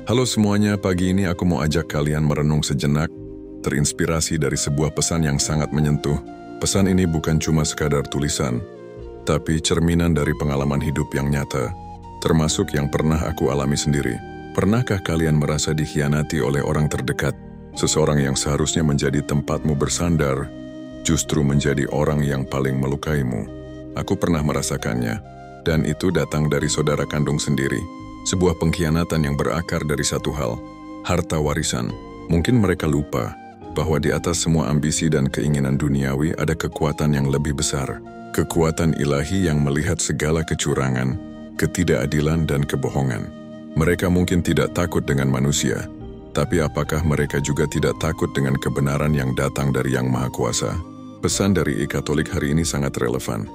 Halo semuanya, pagi ini aku mau ajak kalian merenung sejenak, terinspirasi dari sebuah pesan yang sangat menyentuh. Pesan ini bukan cuma sekadar tulisan, tapi cerminan dari pengalaman hidup yang nyata, termasuk yang pernah aku alami sendiri. Pernahkah kalian merasa dikhianati oleh orang terdekat? Seseorang yang seharusnya menjadi tempatmu bersandar, justru menjadi orang yang paling melukaimu. Aku pernah merasakannya, dan itu datang dari saudara kandung sendiri. Sebuah pengkhianatan yang berakar dari satu hal, harta warisan. Mungkin mereka lupa bahwa di atas semua ambisi dan keinginan duniawi ada kekuatan yang lebih besar. Kekuatan ilahi yang melihat segala kecurangan, ketidakadilan dan kebohongan. Mereka mungkin tidak takut dengan manusia, tapi apakah mereka juga tidak takut dengan kebenaran yang datang dari Yang Maha Kuasa? Pesan dari e-Katolik hari ini sangat relevan.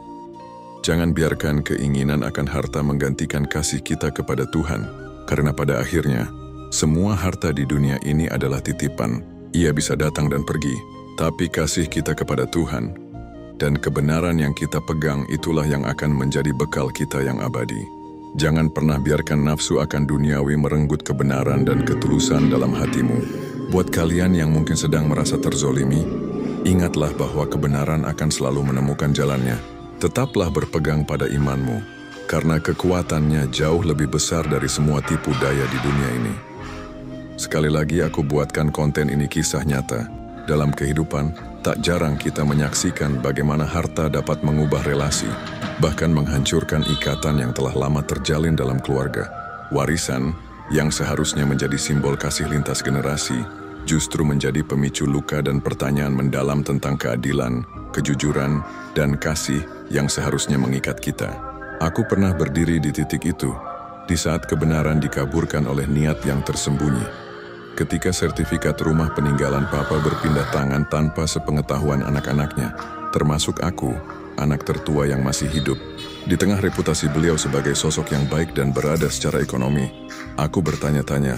Jangan biarkan keinginan akan harta menggantikan kasih kita kepada Tuhan, karena pada akhirnya, semua harta di dunia ini adalah titipan. Ia bisa datang dan pergi, tapi kasih kita kepada Tuhan dan kebenaran yang kita pegang itulah yang akan menjadi bekal kita yang abadi. Jangan pernah biarkan nafsu akan duniawi merenggut kebenaran dan ketulusan dalam hatimu. Buat kalian yang mungkin sedang merasa terzolimi, ingatlah bahwa kebenaran akan selalu menemukan jalannya. Tetaplah berpegang pada imanmu, karena kekuatannya jauh lebih besar dari semua tipu daya di dunia ini. Sekali lagi aku buatkan konten ini kisah nyata. Dalam kehidupan, tak jarang kita menyaksikan bagaimana harta dapat mengubah relasi, bahkan menghancurkan ikatan yang telah lama terjalin dalam keluarga. Warisan, yang seharusnya menjadi simbol kasih lintas generasi, justru menjadi pemicu luka dan pertanyaan mendalam tentang keadilan, kejujuran, dan kasih yang seharusnya mengikat kita. Aku pernah berdiri di titik itu, di saat kebenaran dikaburkan oleh niat yang tersembunyi. Ketika sertifikat rumah peninggalan Papa berpindah tangan tanpa sepengetahuan anak-anaknya, termasuk aku, anak tertua yang masih hidup. Di tengah reputasi beliau sebagai sosok yang baik dan berada secara ekonomi, aku bertanya-tanya,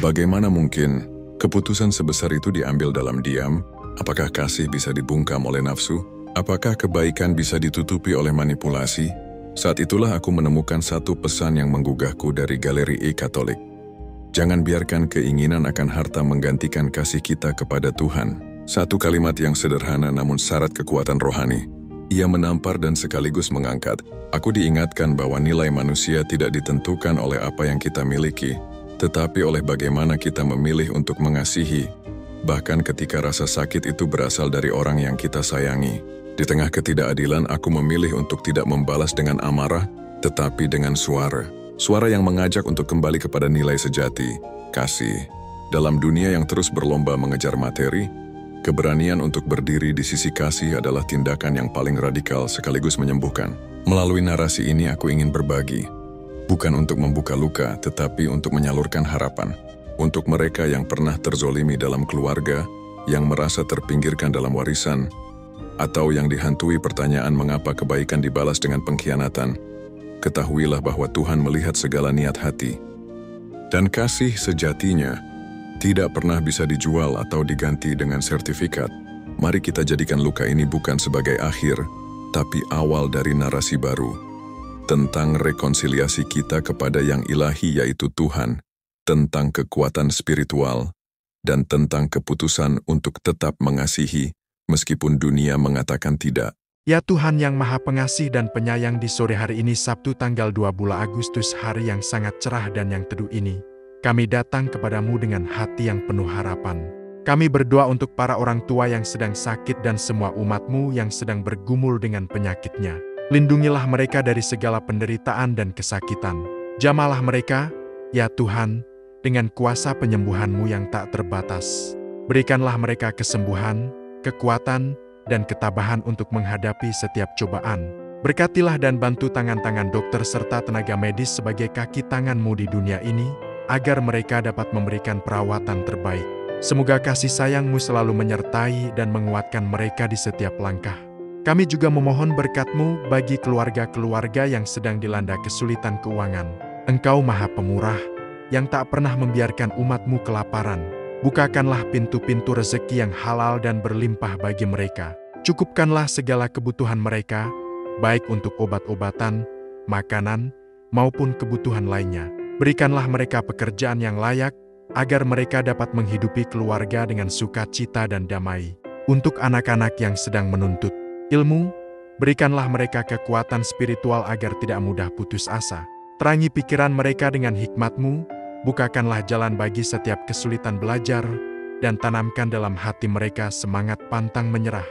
bagaimana mungkin keputusan sebesar itu diambil dalam diam? Apakah kasih bisa dibungkam oleh nafsu? Apakah kebaikan bisa ditutupi oleh manipulasi? Saat itulah aku menemukan satu pesan yang menggugahku dari galeri e-Katolik. Jangan biarkan keinginan akan harta menggantikan kasih kita kepada Tuhan. Satu kalimat yang sederhana namun syarat kekuatan rohani. Ia menampar dan sekaligus mengangkat. Aku diingatkan bahwa nilai manusia tidak ditentukan oleh apa yang kita miliki, tetapi oleh bagaimana kita memilih untuk mengasihi. Bahkan ketika rasa sakit itu berasal dari orang yang kita sayangi. Di tengah ketidakadilan, aku memilih untuk tidak membalas dengan amarah, tetapi dengan suara. Suara yang mengajak untuk kembali kepada nilai sejati, kasih. Dalam dunia yang terus berlomba mengejar materi, keberanian untuk berdiri di sisi kasih adalah tindakan yang paling radikal sekaligus menyembuhkan. Melalui narasi ini aku ingin berbagi, bukan untuk membuka luka, tetapi untuk menyalurkan harapan. Untuk mereka yang pernah terzolimi dalam keluarga, yang merasa terpinggirkan dalam warisan, atau yang dihantui pertanyaan mengapa kebaikan dibalas dengan pengkhianatan, ketahuilah bahwa Tuhan melihat segala niat hati. Dan kasih sejatinya tidak pernah bisa dijual atau diganti dengan sertifikat. Mari kita jadikan luka ini bukan sebagai akhir, tapi awal dari narasi baru, tentang rekonsiliasi kita kepada yang ilahi yaitu Tuhan, tentang kekuatan spiritual, dan tentang keputusan untuk tetap mengasihi, meskipun dunia mengatakan tidak. Ya Tuhan yang Maha Pengasih dan Penyayang, di sore hari ini Sabtu tanggal 2 bulan Agustus, hari yang sangat cerah dan yang teduh ini, kami datang kepadamu dengan hati yang penuh harapan. Kami berdoa untuk para orang tua yang sedang sakit dan semua umat-Mu yang sedang bergumul dengan penyakitnya. Lindungilah mereka dari segala penderitaan dan kesakitan. Jamalah mereka, ya Tuhan, dengan kuasa penyembuhan-Mu yang tak terbatas. Berikanlah mereka kesembuhan, kekuatan, dan ketabahan untuk menghadapi setiap cobaan. Berkatilah dan bantu tangan-tangan dokter serta tenaga medis sebagai kaki tangan-Mu di dunia ini, agar mereka dapat memberikan perawatan terbaik. Semoga kasih sayang-Mu selalu menyertai dan menguatkan mereka di setiap langkah. Kami juga memohon berkat-Mu bagi keluarga-keluarga yang sedang dilanda kesulitan keuangan. Engkau Maha Pemurah, yang tak pernah membiarkan umat-Mu kelaparan. Bukakanlah pintu-pintu rezeki yang halal dan berlimpah bagi mereka. Cukupkanlah segala kebutuhan mereka, baik untuk obat-obatan, makanan, maupun kebutuhan lainnya. Berikanlah mereka pekerjaan yang layak, agar mereka dapat menghidupi keluarga dengan sukacita dan damai. Untuk anak-anak yang sedang menuntut ilmu, berikanlah mereka kekuatan spiritual agar tidak mudah putus asa. Terangi pikiran mereka dengan hikmat-Mu, bukakanlah jalan bagi setiap kesulitan belajar, dan tanamkan dalam hati mereka semangat pantang menyerah.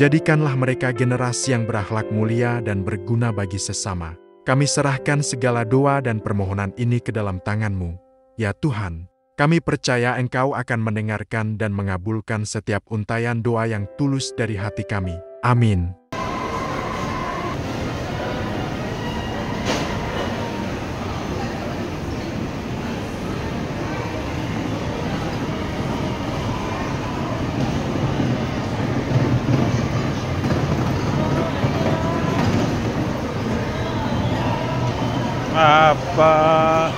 Jadikanlah mereka generasi yang berakhlak mulia dan berguna bagi sesama. Kami serahkan segala doa dan permohonan ini ke dalam tangan-Mu, ya Tuhan. Kami percaya Engkau akan mendengarkan dan mengabulkan setiap untayan doa yang tulus dari hati kami. Amin. Apa